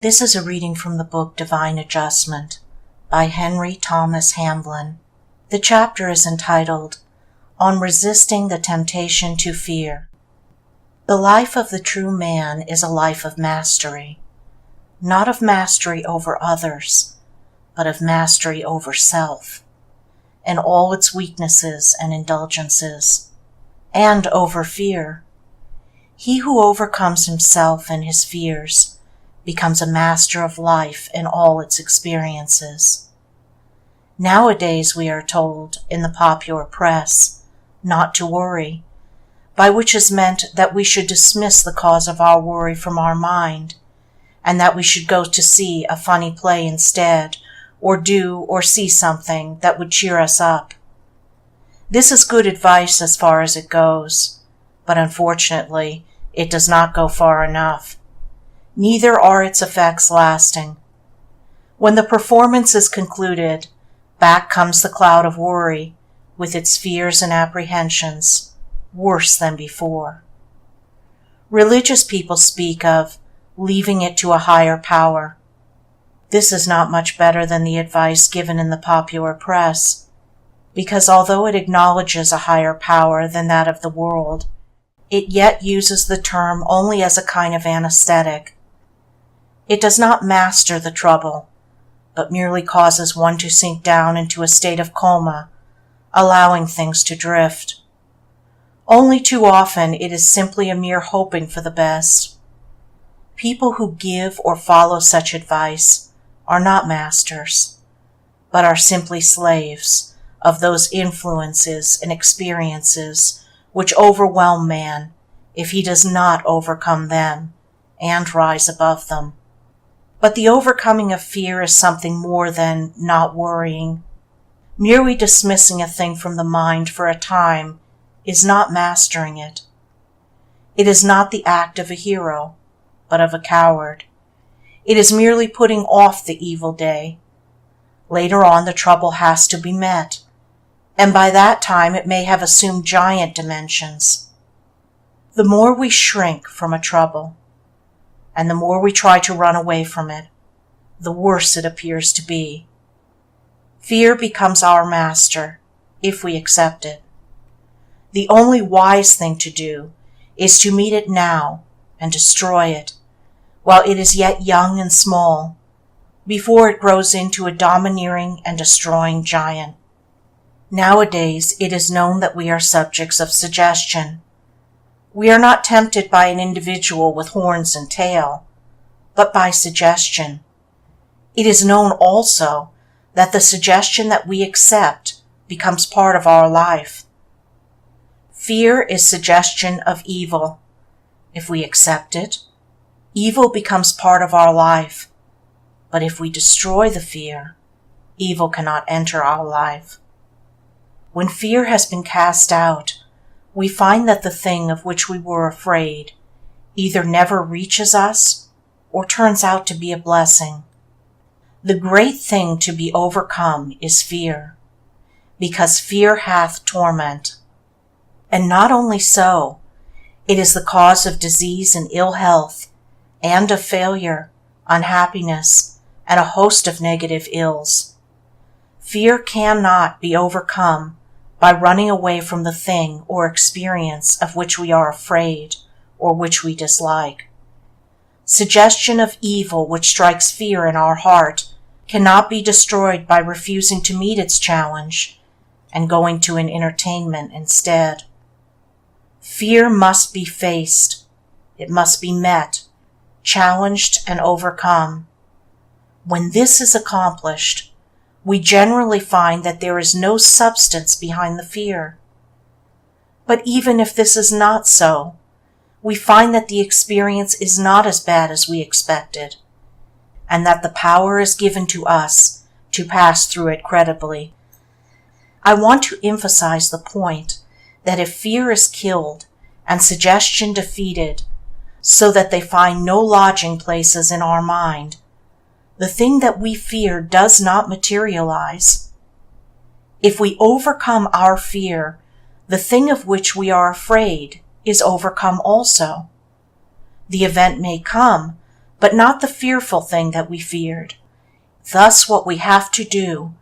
This is a reading from the book Divine Adjustment by Henry Thomas Hamblin. The chapter is entitled, On Resisting the Temptation to Fear. The life of the true man is a life of mastery, not of mastery over others, but of mastery over self, and all its weaknesses and indulgences, and over fear. He who overcomes himself and his fears becomes a master of life and all its experiences. Nowadays we are told, in the popular press, not to worry, by which is meant that we should dismiss the cause of our worry from our mind, and that we should go to see a funny play instead, or do or see something that would cheer us up. This is good advice as far as it goes, but unfortunately it does not go far enough. Neither are its effects lasting. When the performance is concluded, back comes the cloud of worry, with its fears and apprehensions, worse than before. Religious people speak of leaving it to a higher power. This is not much better than the advice given in the popular press, because although it acknowledges a higher power than that of the world, it yet uses the term only as a kind of anesthetic. It does not master the trouble, but merely causes one to sink down into a state of coma, allowing things to drift. Only too often it is simply a mere hoping for the best. People who give or follow such advice are not masters, but are simply slaves of those influences and experiences which overwhelm man if he does not overcome them and rise above them. But the overcoming of fear is something more than not worrying. Merely dismissing a thing from the mind for a time is not mastering it. It is not the act of a hero, but of a coward. It is merely putting off the evil day. Later on the trouble has to be met, and by that time it may have assumed giant dimensions. The more we shrink from a trouble, and the more we try to run away from it, the worse it appears to be. Fear becomes our master, if we accept it. The only wise thing to do is to meet it now and destroy it, while it is yet young and small, before it grows into a domineering and destroying giant. Nowadays it is known that we are subjects of suggestion. We are not tempted by an individual with horns and tail, but by suggestion. It is known also that the suggestion that we accept becomes part of our life. Fear is suggestion of evil. If we accept it, evil becomes part of our life. But if we destroy the fear, evil cannot enter our life. When fear has been cast out, we find that the thing of which we were afraid either never reaches us or turns out to be a blessing. The great thing to be overcome is fear, because fear hath torment. And not only so, it is the cause of disease and ill health, and of failure, unhappiness, and a host of negative ills. Fear cannot be overcome by running away from the thing or experience of which we are afraid or which we dislike. Suggestion of evil which strikes fear in our heart cannot be destroyed by refusing to meet its challenge and going to an entertainment instead. Fear must be faced. It must be met, challenged, and overcome. When this is accomplished, we generally find that there is no substance behind the fear. But even if this is not so, we find that the experience is not as bad as we expected, and that the power is given to us to pass through it creditably. I want to emphasize the point that if fear is killed and suggestion defeated, so that they find no lodging places in our mind, the thing that we fear does not materialize. If we overcome our fear, the thing of which we are afraid is overcome also. The event may come, but not the fearful thing that we feared. Thus what we have to do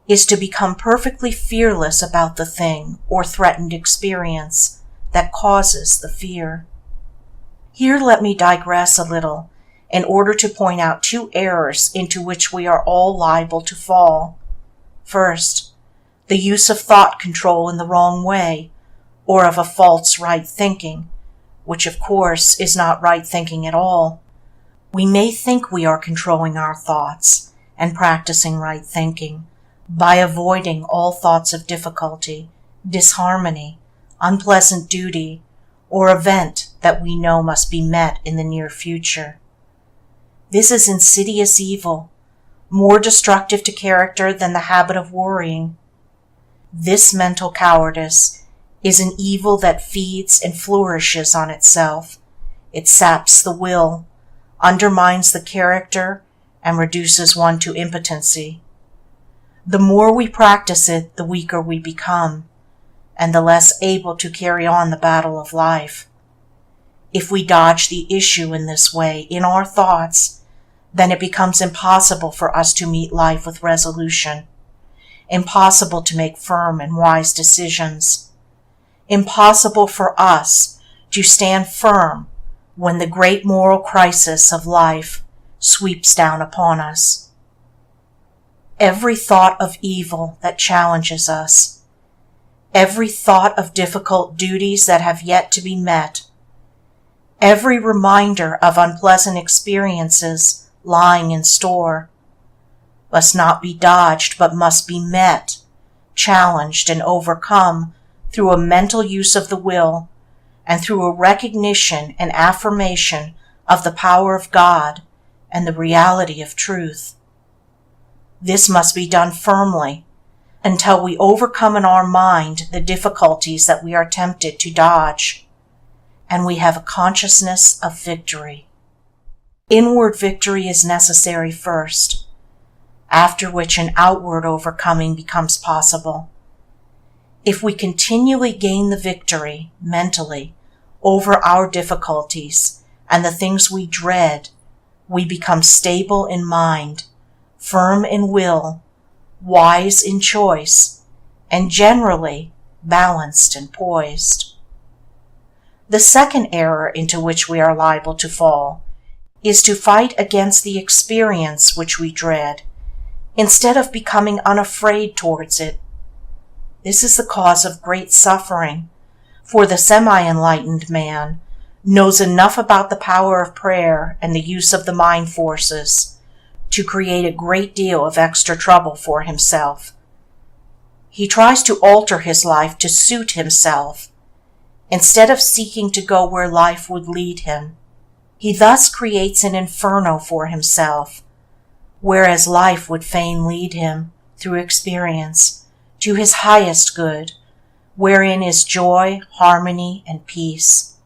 is to become perfectly fearless about the thing or threatened experience that causes the fear. Here let me digress a little in order to point out two errors into which we are all liable to fall. First, the use of thought control in the wrong way, or of a false right thinking, which of course is not right thinking at all. We may think we are controlling our thoughts and practicing right thinking by avoiding all thoughts of difficulty, disharmony, unpleasant duty, or event that we know must be met in the near future. This is insidious evil, more destructive to character than the habit of worrying. This mental cowardice is an evil that feeds and flourishes on itself. It saps the will, undermines the character, and reduces one to impotency. The more we practice it, the weaker we become, and the less able to carry on the battle of life. If we dodge the issue in this way in our thoughts, then it becomes impossible for us to meet life with resolution, impossible to make firm and wise decisions, impossible for us to stand firm when the great moral crisis of life sweeps down upon us. Every thought of evil that challenges us, every thought of difficult duties that have yet to be met, every reminder of unpleasant experiences lying in store, must not be dodged but must be met, challenged, and overcome through a mental use of the will and through a recognition and affirmation of the power of God and the reality of truth. This must be done firmly until we overcome in our mind the difficulties that we are tempted to dodge, and we have a consciousness of victory. Inward victory is necessary first, after which an outward overcoming becomes possible. If we continually gain the victory, mentally, over our difficulties and the things we dread, we become stable in mind, firm in will, wise in choice, and generally balanced and poised. The second error into which we are liable to fall is to fight against the experience which we dread, instead of becoming unafraid towards it. This is the cause of great suffering, for the semi-enlightened man knows enough about the power of prayer and the use of the mind forces to create a great deal of extra trouble for himself. He tries to alter his life to suit himself, instead of seeking to go where life would lead him. He thus creates an inferno for himself, whereas life would fain lead him, through experience, to his highest good, wherein is joy, harmony, and peace.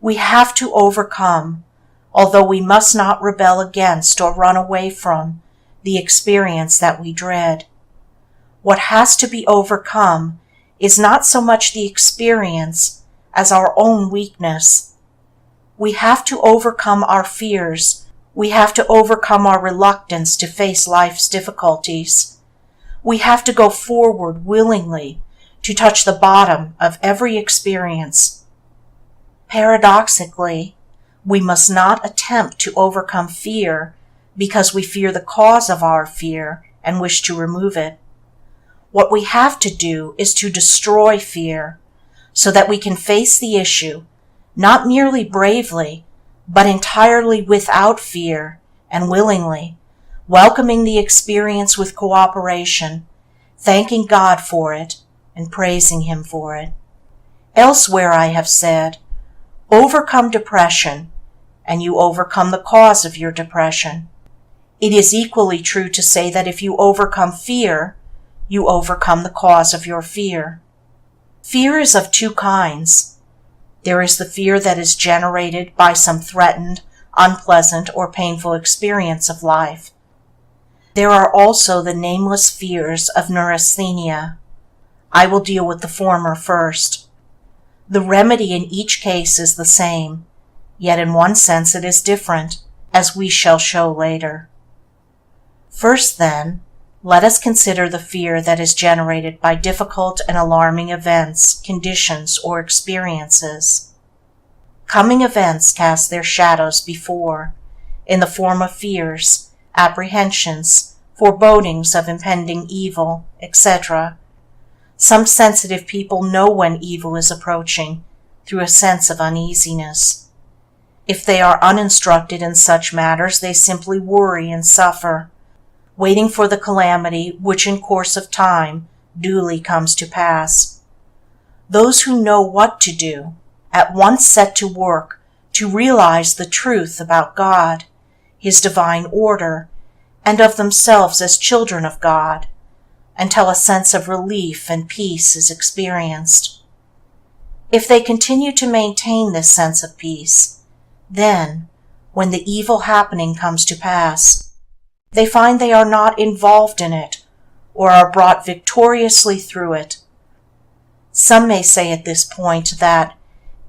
We have to overcome, although we must not rebel against or run away from, the experience that we dread. What has to be overcome is not so much the experience as our own weakness. We have to overcome our fears. We have to overcome our reluctance to face life's difficulties. We have to go forward willingly to touch the bottom of every experience. Paradoxically, we must not attempt to overcome fear because we fear the cause of our fear and wish to remove it. What we have to do is to destroy fear so that we can face the issue, not merely bravely, but entirely without fear and willingly, welcoming the experience with cooperation, thanking God for it, and praising Him for it. Elsewhere I have said, overcome depression, and you overcome the cause of your depression. It is equally true to say that if you overcome fear, you overcome the cause of your fear. Fear is of two kinds. There is the fear that is generated by some threatened, unpleasant, or painful experience of life. There are also the nameless fears of neurasthenia. I will deal with the former first. The remedy in each case is the same, yet in one sense it is different, as we shall show later. First, then, let us consider the fear that is generated by difficult and alarming events, conditions, or experiences. Coming events cast their shadows before, in the form of fears, apprehensions, forebodings of impending evil, etc. Some sensitive people know when evil is approaching through a sense of uneasiness. If they are uninstructed in such matters, they simply worry and suffer, waiting for the calamity which in course of time duly comes to pass. Those who know what to do at once set to work to realize the truth about God, His divine order, and of themselves as children of God, until a sense of relief and peace is experienced. If they continue to maintain this sense of peace, then, when the evil happening comes to pass, they find they are not involved in it, or are brought victoriously through it. Some may say at this point that,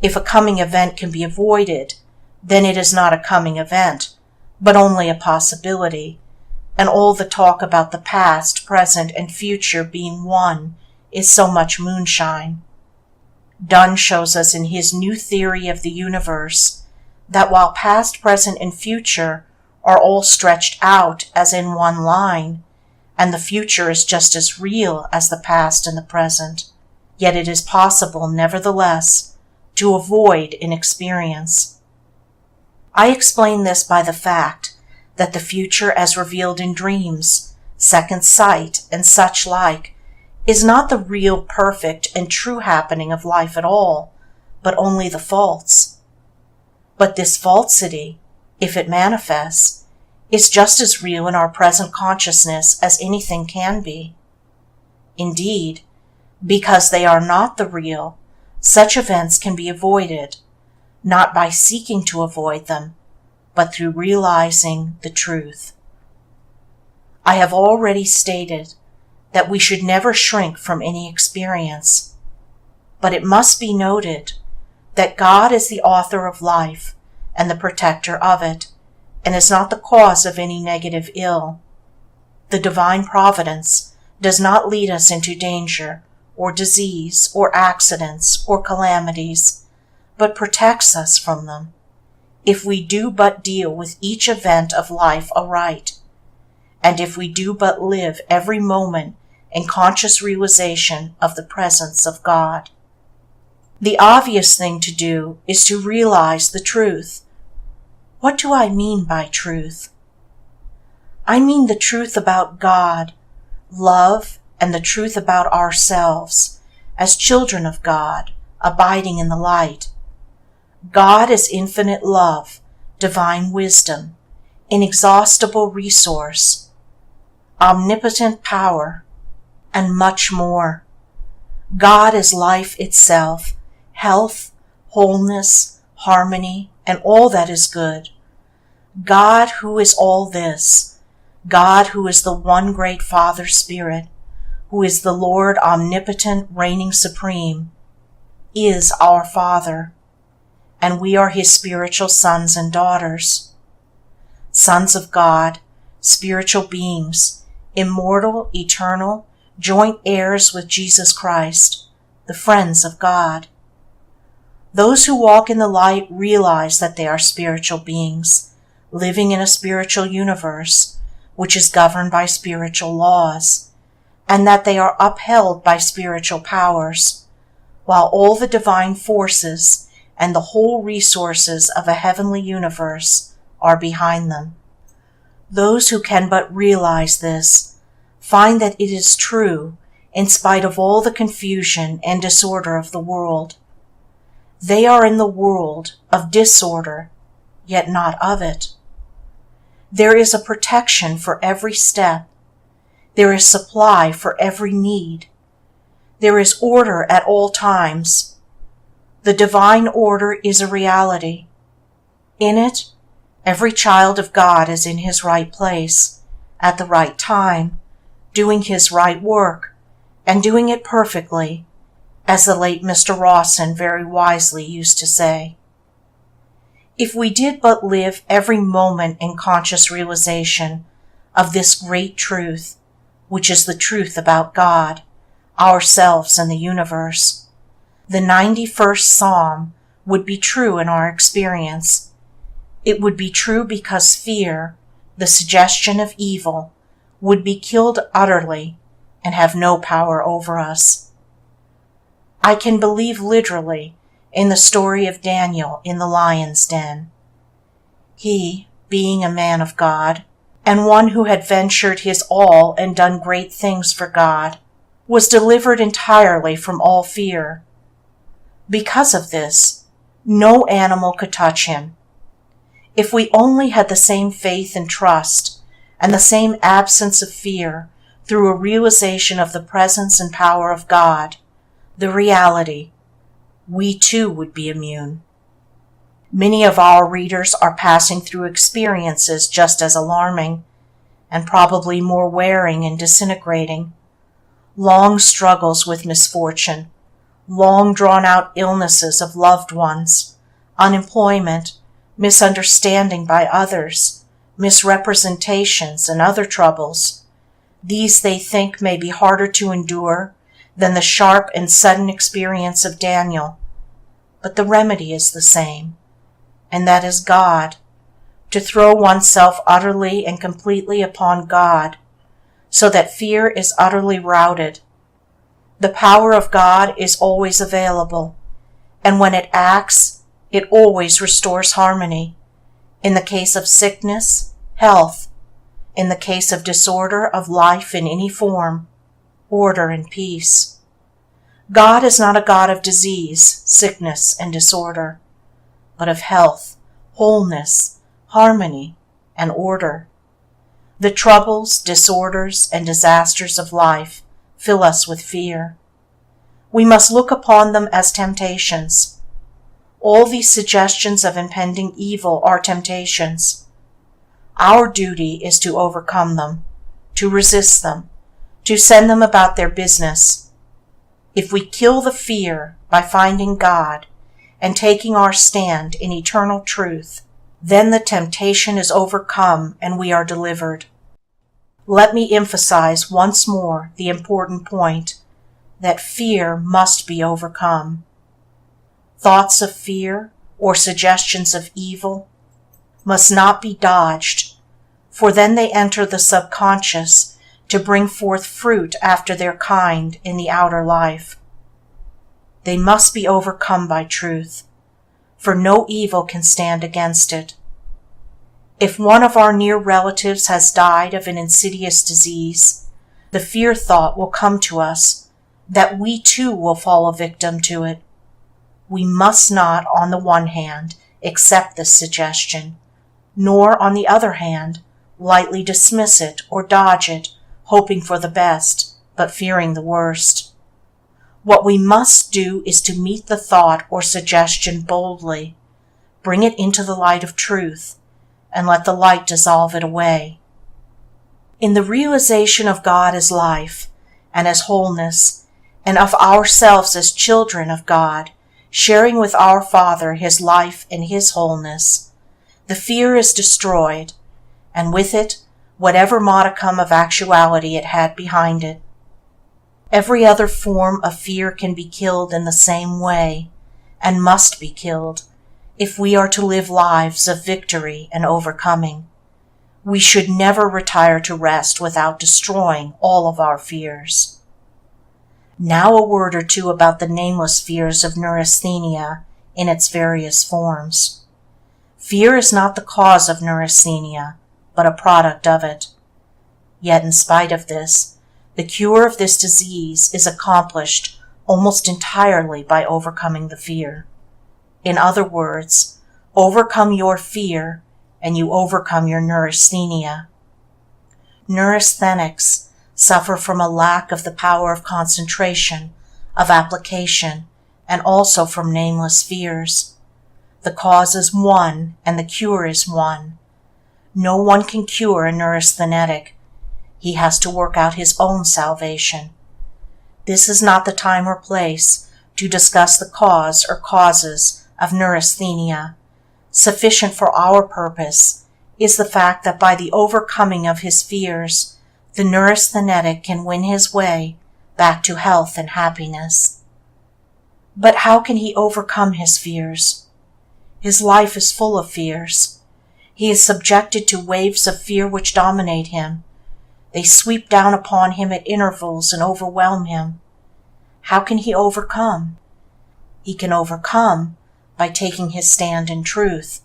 if a coming event can be avoided, then it is not a coming event, but only a possibility, and all the talk about the past, present, and future being one is so much moonshine. Dunn shows us in his new theory of the universe that while past, present, and future are all stretched out as in one line, and the future is just as real as the past and the present, yet it is possible, nevertheless, to avoid an experience. I explain this by the fact that the future as revealed in dreams, second sight, and such like, is not the real, perfect, and true happening of life at all, but only the false. But this falsity, if it manifests, is just as real in our present consciousness as anything can be. Indeed, because they are not the real, such events can be avoided, not by seeking to avoid them, but through realizing the truth. I have already stated that we should never shrink from any experience, but it must be noted that God is the author of life and the protector of it, and is not the cause of any negative ill. The divine providence does not lead us into danger, or disease, or accidents, or calamities, but protects us from them, if we do but deal with each event of life aright, and if we do but live every moment in conscious realization of the presence of God. The obvious thing to do is to realize the truth. What do I mean by truth? I mean the truth about God, love, and the truth about ourselves, as children of God, abiding in the light. God is infinite love, divine wisdom, inexhaustible resource, omnipotent power, and much more. God is life itself, health, wholeness, harmony, and all that is good. God who is all this, God who is the one great Father Spirit, who is the Lord omnipotent reigning supreme, is our Father, and we are His spiritual sons and daughters. Sons of God, spiritual beings, immortal, eternal, joint heirs with Jesus Christ, the friends of God. Those who walk in the light realize that they are spiritual beings, living in a spiritual universe, which is governed by spiritual laws, and that they are upheld by spiritual powers, while all the divine forces and the whole resources of a heavenly universe are behind them. Those who can but realize this find that it is true in spite of all the confusion and disorder of the world. They are in the world of disorder, yet not of it. There is a protection for every step. There is supply for every need. There is order at all times. The divine order is a reality. In it, every child of God is in his right place, at the right time, doing his right work, and doing it perfectly, as the late Mr. Rawson very wisely used to say. If we did but live every moment in conscious realization of this great truth, which is the truth about God, ourselves, and the universe, the 91st Psalm would be true in our experience. It would be true because fear, the suggestion of evil, would be killed utterly and have no power over us. I can believe literally in the story of Daniel in the lion's den. He, being a man of God, and one who had ventured his all and done great things for God, was delivered entirely from all fear. Because of this, no animal could touch him. If we only had the same faith and trust, and the same absence of fear through a realization of the presence and power of God, the reality, we too would be immune. Many of our readers are passing through experiences just as alarming, and probably more wearing and disintegrating. Long struggles with misfortune, long drawn-out illnesses of loved ones, unemployment, misunderstanding by others, misrepresentations, and other troubles. These they think may be harder to endure than the sharp and sudden experience of Daniel. But the remedy is the same, and that is God, to throw oneself utterly and completely upon God, so that fear is utterly routed. The power of God is always available, and when it acts, it always restores harmony. In the case of sickness, health. In the case of disorder of life in any form, order and peace. God is not a God of disease, sickness, and disorder, but of health, wholeness, harmony, and order. The troubles, disorders, and disasters of life fill us with fear. We must look upon them as temptations. All these suggestions of impending evil are temptations. Our duty is to overcome them, to resist them, to send them about their business. If we kill the fear by finding God and taking our stand in eternal truth, then the temptation is overcome and we are delivered. Let me emphasize once more the important point that fear must be overcome. Thoughts of fear or suggestions of evil must not be dodged, for then they enter the subconscious to bring forth fruit after their kind in the outer life. They must be overcome by truth, for no evil can stand against it. If one of our near relatives has died of an insidious disease, the fear thought will come to us that we too will fall a victim to it. We must not, on the one hand, accept this suggestion, nor, on the other hand, lightly dismiss it or dodge it, hoping for the best, but fearing the worst. What we must do is to meet the thought or suggestion boldly, bring it into the light of truth, and let the light dissolve it away. In the realization of God as life and as wholeness, and of ourselves as children of God, sharing with our Father His life and His wholeness, the fear is destroyed, and with it, whatever modicum of actuality it had behind it. Every other form of fear can be killed in the same way, and must be killed, if we are to live lives of victory and overcoming. We should never retire to rest without destroying all of our fears. Now a word or two about the nameless fears of neurasthenia in its various forms. Fear is not the cause of neurasthenia, but a product of it. Yet in spite of this, the cure of this disease is accomplished almost entirely by overcoming the fear. In other words, overcome your fear and you overcome your neurasthenia. Neurasthenics suffer from a lack of the power of concentration, of application, and also from nameless fears. The cause is one and the cure is one. No one can cure a neurasthenic. He has to work out his own salvation. This is not the time or place to discuss the cause or causes of neurasthenia, Sufficient for our purpose is the fact that by the overcoming of his fears, the neurasthenic can win his way back to health and happiness. But how can he overcome his fears? His life is full of fears. He is subjected to waves of fear which dominate him. They sweep down upon him at intervals and overwhelm him. How can he overcome? He can overcome by taking his stand in truth.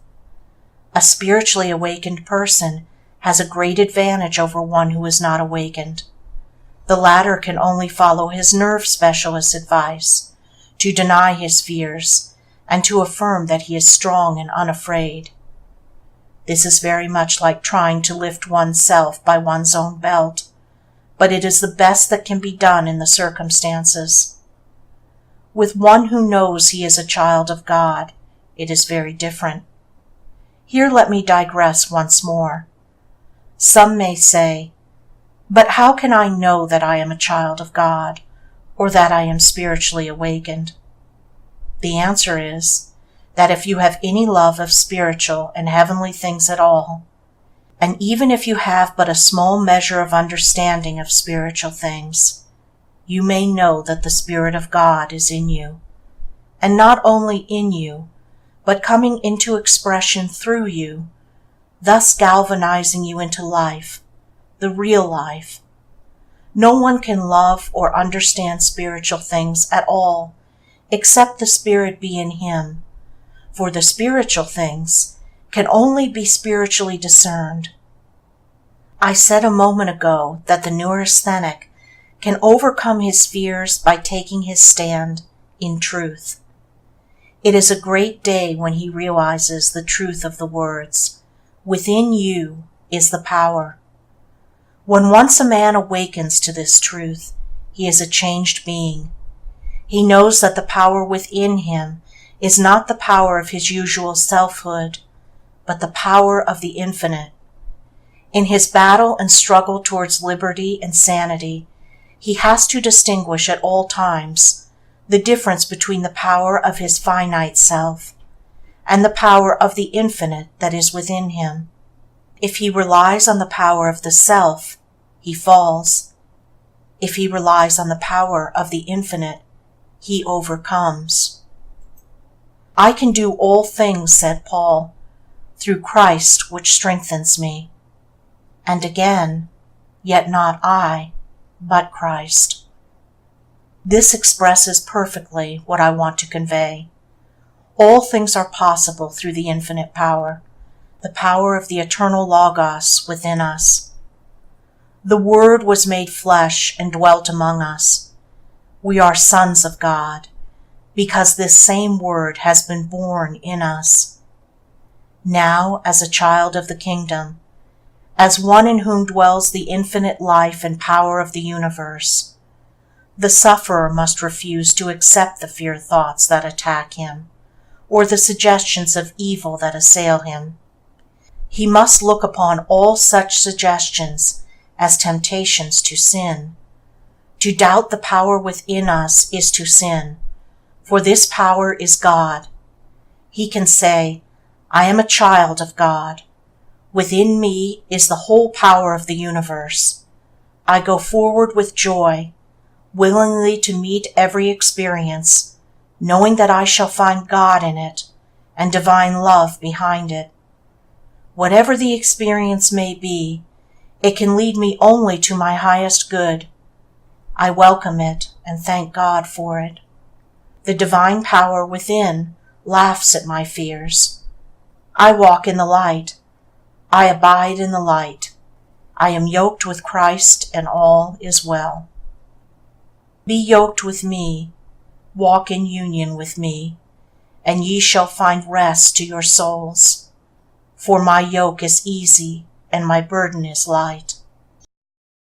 A spiritually awakened person has a great advantage over one who is not awakened. The latter can only follow his nerve specialist's advice, to deny his fears, and to affirm that he is strong and unafraid. This is very much like trying to lift oneself by one's own belt, but it is the best that can be done in the circumstances. With one who knows he is a child of God, it is very different. Here let me digress once more. Some may say, "But how can I know that I am a child of God, or that I am spiritually awakened?" The answer is that if you have any love of spiritual and heavenly things at all, and even if you have but a small measure of understanding of spiritual things, you may know that the Spirit of God is in you, and not only in you, but coming into expression through you, thus galvanizing you into life, the real life. No one can love or understand spiritual things at all, except the Spirit be in him, for the spiritual things can only be spiritually discerned. I said a moment ago that the neurasthenic can overcome his fears by taking his stand in truth. It is a great day when he realizes the truth of the words, "Within you is the power." When once a man awakens to this truth, he is a changed being. He knows that the power within him is not the power of his usual selfhood, but the power of the infinite. In his battle and struggle towards liberty and sanity, he has to distinguish at all times the difference between the power of his finite self and the power of the infinite that is within him. If he relies on the power of the self, he falls. If he relies on the power of the infinite, he overcomes. "I can do all things," said Paul, "through Christ which strengthens me." And again, "Yet not I, but Christ." This expresses perfectly what I want to convey. All things are possible through the infinite power, the power of the eternal Logos within us. The Word was made flesh and dwelt among us. We are sons of God, because this same Word has been born in us. Now, as a child of the kingdom, as one in whom dwells the infinite life and power of the universe, the sufferer must refuse to accept the fear thoughts that attack him, or the suggestions of evil that assail him. He must look upon all such suggestions as temptations to sin. To doubt the power within us is to sin, for this power is God. He can say, "I am a child of God. Within me is the whole power of the universe. I go forward with joy, willingly to meet every experience, knowing that I shall find God in it and divine love behind it. Whatever the experience may be, it can lead me only to my highest good. I welcome it and thank God for it. The divine power within laughs at my fears. I walk in the light. I abide in the light. I am yoked with Christ, and all is well. Be yoked with me, walk in union with me, and ye shall find rest to your souls. For my yoke is easy and my burden is light.